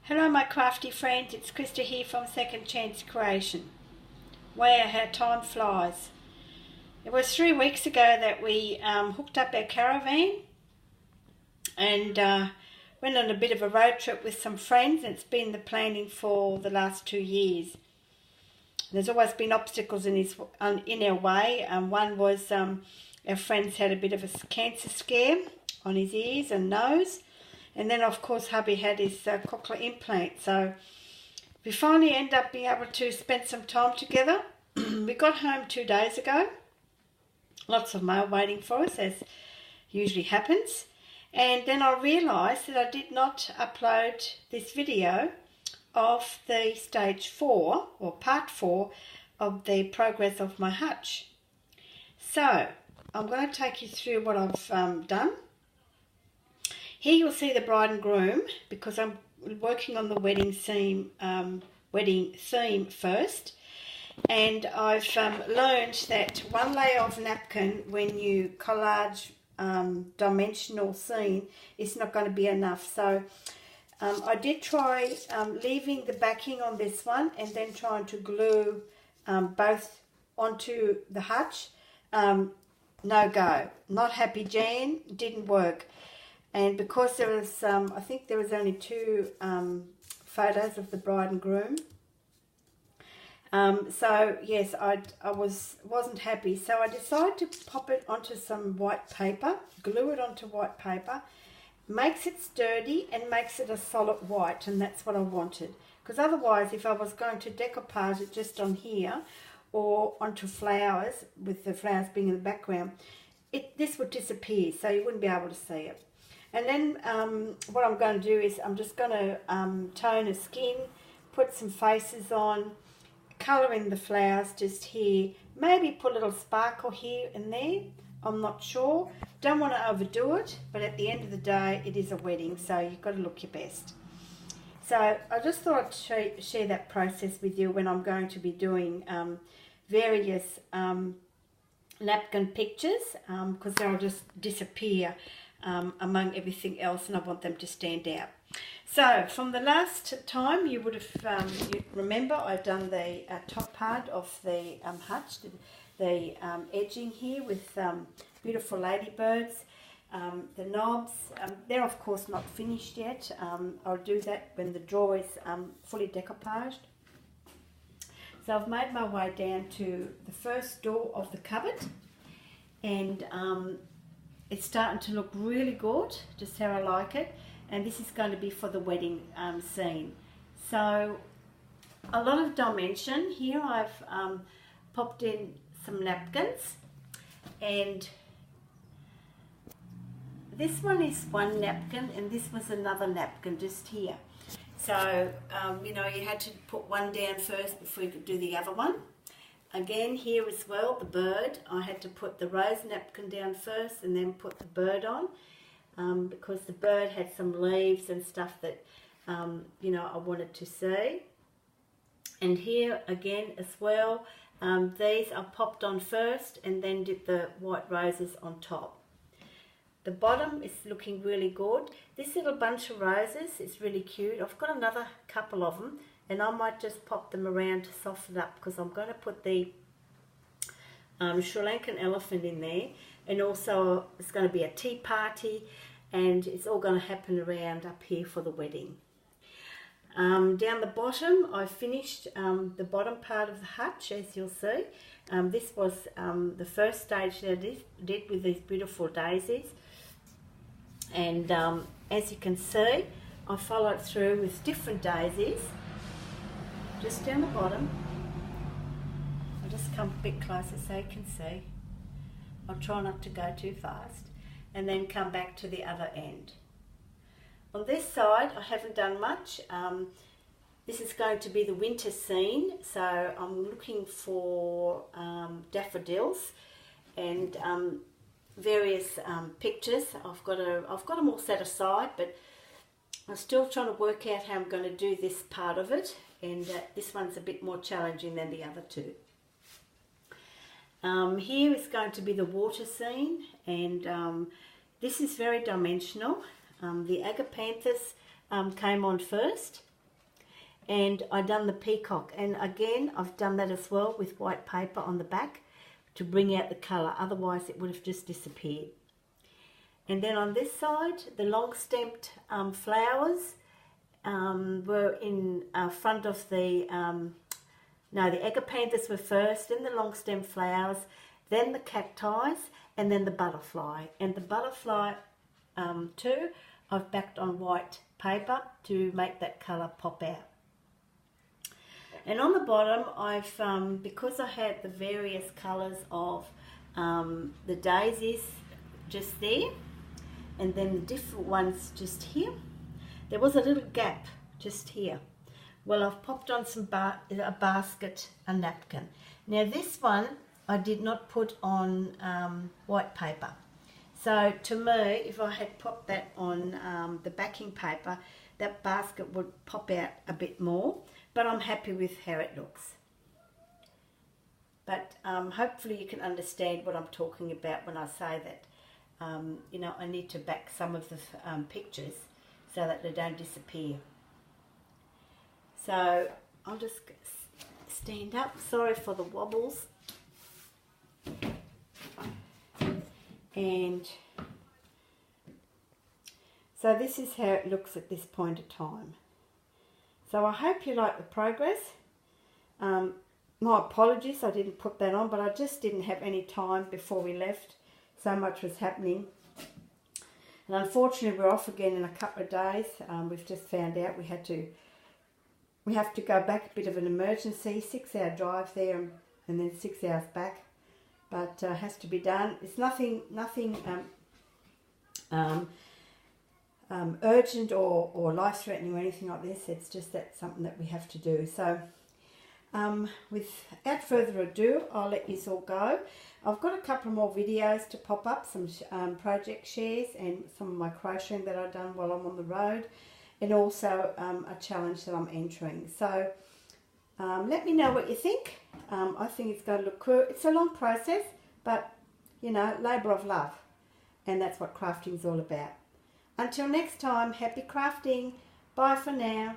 Hello my crafty friends, it's Krista here from Second Chance Creation. Wow, how time flies. It was 3 weeks ago that we hooked up our caravan and went on a bit of a road trip with some friends. It's been the planning for the last 2 years. There's always been obstacles in our way. One was our friends had a bit of a cancer scare on his ears and nose. And then, of course, hubby had his cochlear implant. So we finally ended up being able to spend some time together. We got home 2 days ago. Lots of mail waiting for us, as usually happens. And then I realised that I did not upload this video of the stage 4, or part 4, of the progress of my hutch. So I'm going to take you through what I've done. Here you'll see the bride and groom, because I'm working on the wedding theme first. And I've learned that one layer of napkin, when you collage dimensional scene, is not going to be enough. So I did try leaving the backing on this one and then trying to glue both onto the hutch. No go. Not happy, Jan. Didn't work. And because there was, I think there was only 2 photos of the bride and groom. So yes, I wasn't happy. So I decided to pop it onto some white paper, glue it onto white paper. Makes it sturdy and makes it a solid white, and that's what I wanted. Because otherwise, if I was going to decoupage it just on here or onto flowers, with the flowers being in the background, this would disappear, so you wouldn't be able to see it. And then what I'm going to do is I'm just going to tone a skin, put some faces on, colour in the flowers just here, maybe put a little sparkle here and there, I'm not sure. Don't want to overdo it, but at the end of the day it is a wedding, so you've got to look your best. So I just thought I'd share that process with you when I'm going to be doing various napkin pictures, because they'll just disappear among everything else, and I want them to stand out. So from the last time, you would have you remember I've done the top part of the hutch, the edging here with beautiful ladybirds, the knobs. They're of course not finished yet. I'll do that when the drawer is fully decoupaged. So I've made my way down to the first door of the cupboard, and it's starting to look really good, just how I like it. And this is going to be for the wedding scene. So a lot of dimension. Here I've popped in some napkins, and this one is one napkin and this was another napkin just here. So you know, you had to put one down first before you could do the other one. Again, here as well, the bird, I had to put the rose napkin down first and then put the bird on, because the bird had some leaves and stuff that, you know, I wanted to see. And here again as well, these I popped on first and then did the white roses on top. The bottom is looking really good. This little bunch of roses is really cute. I've got another couple of them, and I might just pop them around to soften up, because I'm going to put the Sri Lankan elephant in there, and also it's going to be a tea party, and it's all going to happen around up here for the wedding. Down the bottom, I finished the bottom part of the hutch, as you'll see. This was the first stage that I did with these beautiful daisies, and as you can see, I followed through with different daisies. Just down the bottom, I'll just come a bit closer so you can see. I'll try not to go too fast, and then come back to the other end. On this side, I haven't done much. This is going to be the winter scene, so I'm looking for daffodils and various pictures. I've got them all set aside, but I'm still trying to work out how I'm going to do this part of it, and this one's a bit more challenging than the other 2. Here is going to be the water scene, and this is very dimensional. The agapanthus came on first, and I done the peacock, and again I've done that as well with white paper on the back to bring out the colour, otherwise it would have just disappeared. And then on this side, the long stemmed flowers were in front of the, no, the agapanthus were first, then the long stem flowers, then the cacti, and then the butterfly. And the butterfly too, I've backed on white paper to make that colour pop out. And on the bottom, I've, because I had the various colours of the daisies just there, and then the different ones just here, there was a little gap just here. Well, I've popped on some a basket, a napkin. Now this one, I did not put on white paper. So to me, if I had popped that on the backing paper, that basket would pop out a bit more, but I'm happy with how it looks. But hopefully you can understand what I'm talking about when I say that, you know, I need to back some of the pictures so that they don't disappear. So I'll just stand up. Sorry for the wobbles. And so this is how it looks at this point of time. So I hope you like the progress. My apologies, I didn't put that on, but I just didn't have any time before we left. So much was happening. And unfortunately we're off again in a couple of days. We've just found out we have to go back, a bit of an emergency, 6-hour drive there and then 6 hours back. But has to be done. It's nothing urgent or life-threatening or anything like this. It's just that something that we have to do. So without further ado, I'll let you all go. I've got a couple more videos to pop up, some project shares and some of my crocheting that I've done while I'm on the road, and also a challenge that I'm entering. So let me know what you think. I think it's going to look cool. It's a long process, but, you know, labour of love. And that's what crafting is all about. Until next time, happy crafting. Bye for now.